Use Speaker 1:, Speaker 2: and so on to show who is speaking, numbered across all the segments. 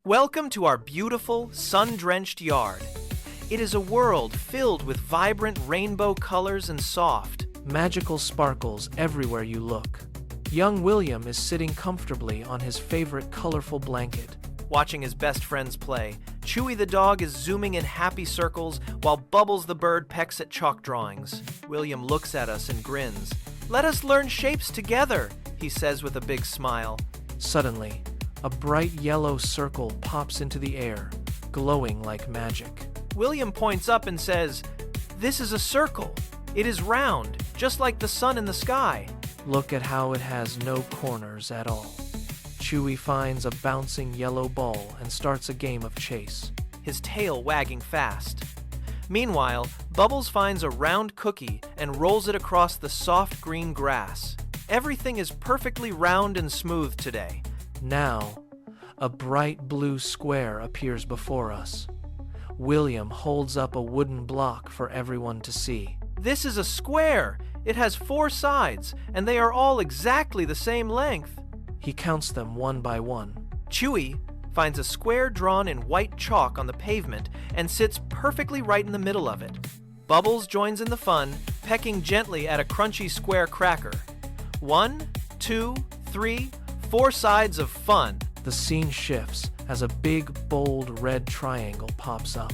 Speaker 1: Welcome to our beautiful, sun-drenched yard. It is a world filled with vibrant rainbow colors and soft,
Speaker 2: magical sparkles everywhere you look. Young William is sitting comfortably on his favorite colorful blanket.
Speaker 1: watching his best friends play. Chewy the dog is zooming in happy circles, while Bubbles the bird pecks at chalk drawings. William looks at us and grins. "Let us learn shapes together," he says with a big smile.
Speaker 2: Suddenly, a bright yellow circle pops into the air, glowing like magic.
Speaker 1: William points up and says, "This is a circle. It is round, just like the sun in the sky."
Speaker 2: Look at how it has no corners at all. Chewy finds a bouncing yellow ball and starts a game of chase.
Speaker 1: His tail wagging fast. Meanwhile, Bubbles finds a round cookie and rolls it across the soft green grass. Everything is perfectly round and smooth today.
Speaker 2: Now, a bright blue square appears before us. William holds up a wooden block for everyone to see.
Speaker 1: This is a square. It has 4 sides, and they are all exactly the same length.
Speaker 2: He counts them one by one.
Speaker 1: Chewy finds a square drawn in white chalk on the pavement and sits perfectly right in the middle of it. Bubbles joins in the fun, pecking gently at a crunchy square cracker. 1, 2, 3, 4 sides of fun.
Speaker 2: The scene shifts as a big, bold red triangle pops up.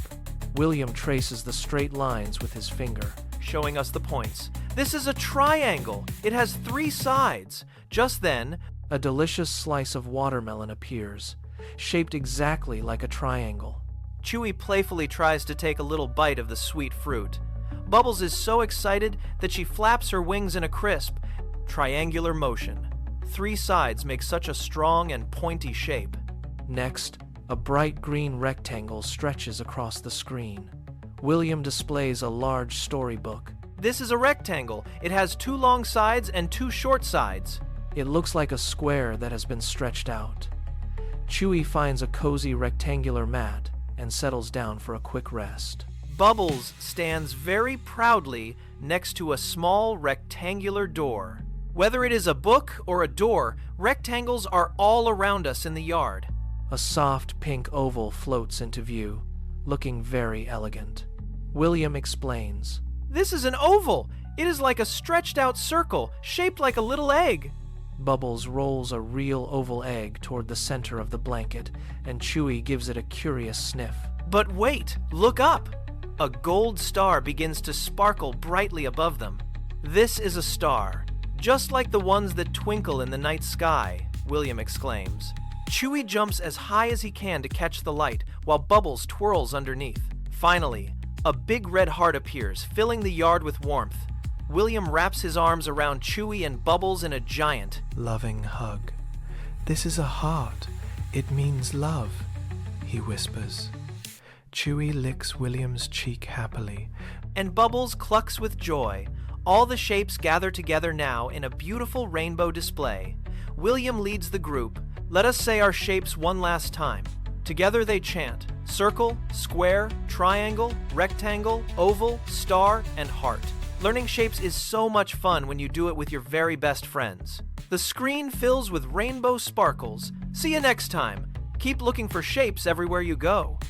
Speaker 2: William traces the straight lines with his finger.
Speaker 1: Showing us the points. This is a triangle. It has 3 sides. Just then,
Speaker 2: a delicious slice of watermelon appears, shaped exactly like a triangle.
Speaker 1: Chewy playfully tries to take a little bite of the sweet fruit. Bubbles is so excited that she flaps her wings in a crisp, triangular motion. 3 sides make such a strong and pointy shape.
Speaker 2: Next, a bright green rectangle stretches across the screen. William displays a large storybook.
Speaker 1: This is a rectangle. It has 2 long sides and 2 short sides.
Speaker 2: It looks like a square that has been stretched out. Chewy finds a cozy rectangular mat and settles down for a quick rest.
Speaker 1: Bubbles stands very proudly next to a small rectangular door. Whether it is a book or a door, rectangles are all around us in the yard.
Speaker 2: A soft pink oval floats into view, looking very elegant. William explains.
Speaker 1: "This is an oval. It is like a stretched out circle, shaped like a little egg."
Speaker 2: Bubbles rolls a real oval egg toward the center of the blanket, and Chewy gives it a curious sniff.
Speaker 1: But wait, look up. A gold star begins to sparkle brightly above them. "This is a star, just like the ones that twinkle in the night sky," William exclaims. Chewy jumps as high as he can to catch the light, while Bubbles twirls underneath. Finally, a big red heart appears, filling the yard with warmth. William wraps his arms around Chewy and Bubbles in a giant,
Speaker 3: loving hug. "This is a heart. It means love," he whispers. Chewy licks William's cheek happily,
Speaker 1: and Bubbles clucks with joy. All the shapes gather together now in a beautiful rainbow display. William leads the group. Let us say our shapes one last time. Together they chant: circle, square, triangle, rectangle, oval, star, and heart. Learning shapes is so much fun when you do it with your very best friends. The screen fills with rainbow sparkles. See you next time. Keep looking for shapes everywhere you go.